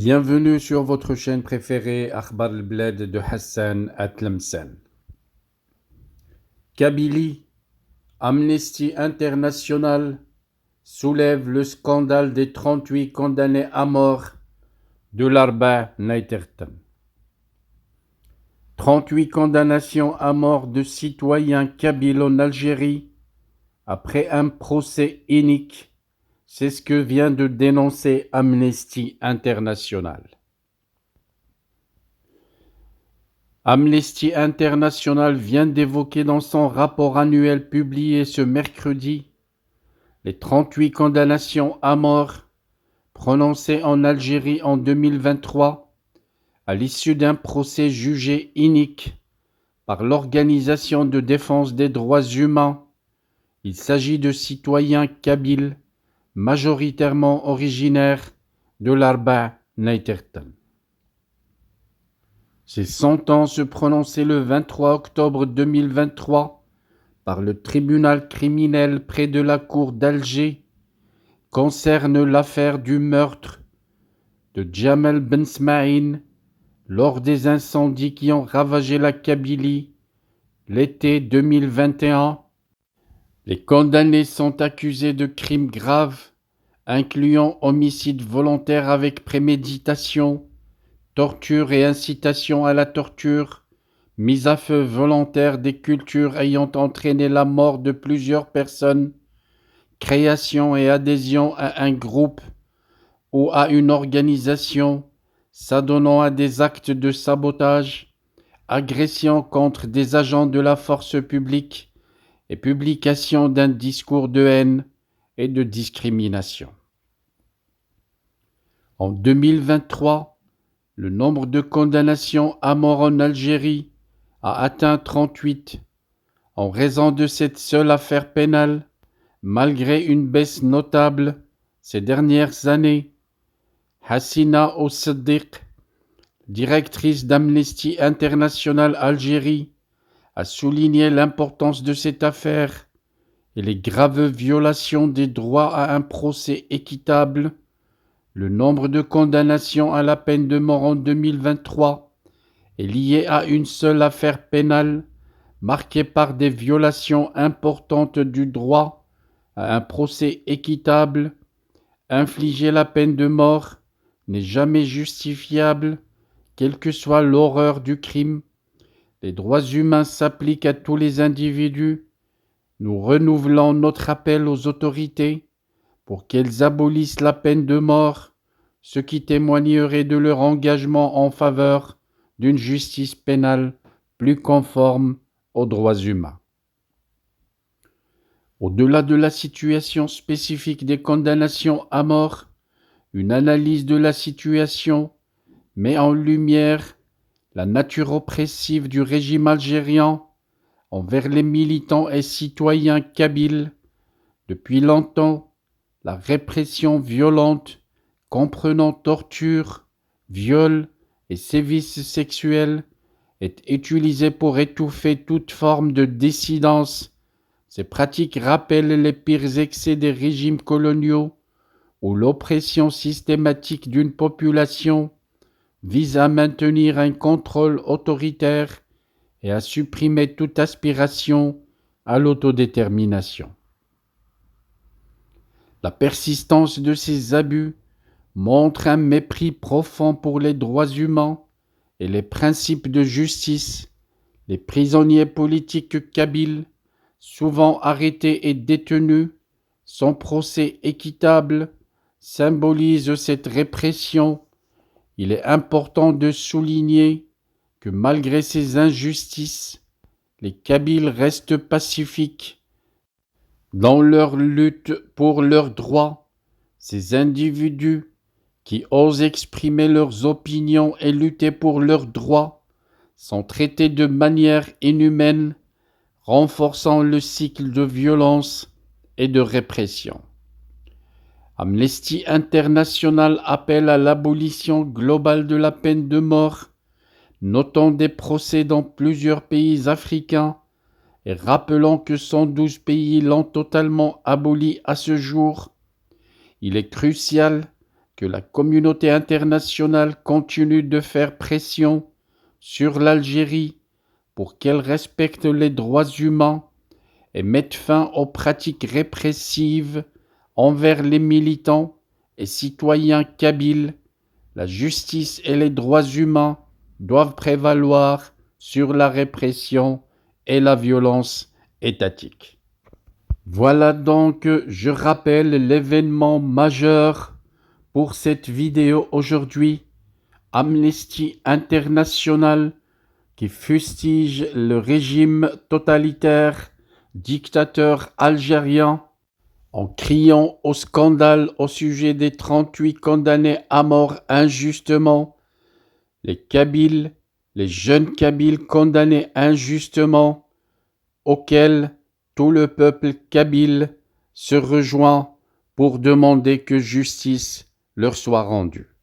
Bienvenue sur votre chaîne préférée Akhbar al-Bled de Hassan Atlemsen. Kabylie, Amnesty International soulève le scandale des 38 condamnés à mort de l'Arba Naitertan. 38 condamnations à mort de citoyens kabyles en Algérie après un procès inique. C'est ce que vient de dénoncer Amnesty International. Amnesty International vient d'évoquer dans son rapport annuel publié ce mercredi les 38 condamnations à mort prononcées en Algérie en 2023 à l'issue d'un procès jugé inique par l'Organisation de défense des droits humains. Il s'agit de citoyens kabyles majoritairement originaires de l'Arba Naitertan. Ces sentences prononcées le 23 octobre 2023 par le tribunal criminel près de la cour d'Alger concernent l'affaire du meurtre de Djamel Ben Smaïn lors des incendies qui ont ravagé la Kabylie l'été 2021. Les condamnés sont accusés de crimes graves, incluant homicide volontaire avec préméditation, torture et incitation à la torture, mise à feu volontaire des cultures ayant entraîné la mort de plusieurs personnes, création et adhésion à un groupe ou à une organisation s'adonnant à des actes de sabotage, agression contre des agents de la force publique et publication d'un discours de haine et de discrimination. En 2023, le nombre de condamnations à mort en Algérie a atteint 38 en raison de cette seule affaire pénale, malgré une baisse notable ces dernières années. Hassina Oussiddiq, directrice d'Amnesty International Algérie, a souligné l'importance de cette affaire et les graves violations des droits à un procès équitable. Le nombre de condamnations à la peine de mort en 2023 est lié à une seule affaire pénale marquée par des violations importantes du droit à un procès équitable. Infliger la peine de mort n'est jamais justifiable, quelle que soit l'horreur du crime. Les droits humains s'appliquent à tous les individus. Nous renouvelons notre appel aux autorités pour qu'elles abolissent la peine de mort, ce qui témoignerait de leur engagement en faveur d'une justice pénale plus conforme aux droits humains. Au-delà de la situation spécifique des condamnations à mort, une analyse de la situation met en lumière la nature oppressive du régime algérien envers les militants et citoyens kabyles. Depuis longtemps, la répression violente, comprenant torture, viol et sévices sexuels, est utilisée pour étouffer toute forme de dissidence. Ces pratiques rappellent les pires excès des régimes coloniaux, où l'oppression systématique d'une population vise à maintenir un contrôle autoritaire et à supprimer toute aspiration à l'autodétermination. La persistance de ces abus montre un mépris profond pour les droits humains et les principes de justice. Les prisonniers politiques kabyles, souvent arrêtés et détenus, sans procès équitable, symbolisent cette répression. Il est important de souligner que malgré ces injustices, les Kabyles restent pacifiques dans leur lutte pour leurs droits. Ces individus qui osent exprimer leurs opinions et lutter pour leurs droits sont traités de manière inhumaine, renforçant le cycle de violence et de répression. Amnesty International appelle à l'abolition globale de la peine de mort, notant des procès dans plusieurs pays africains et rappelant que 112 pays l'ont totalement abolie à ce jour. Il est crucial que la communauté internationale continue de faire pression sur l'Algérie pour qu'elle respecte les droits humains et mette fin aux pratiques répressives envers les militants et citoyens kabyles. La justice et les droits humains doivent prévaloir sur la répression et la violence étatique. Voilà donc, je rappelle l'événement majeur pour cette vidéo aujourd'hui. Amnesty International qui fustige le régime totalitaire dictateur algérien en criant au scandale au sujet des 38 condamnés à mort injustement, les Kabyles, les jeunes Kabyles condamnés injustement, auxquels tout le peuple kabyle se rejoint pour demander que justice leur soit rendue.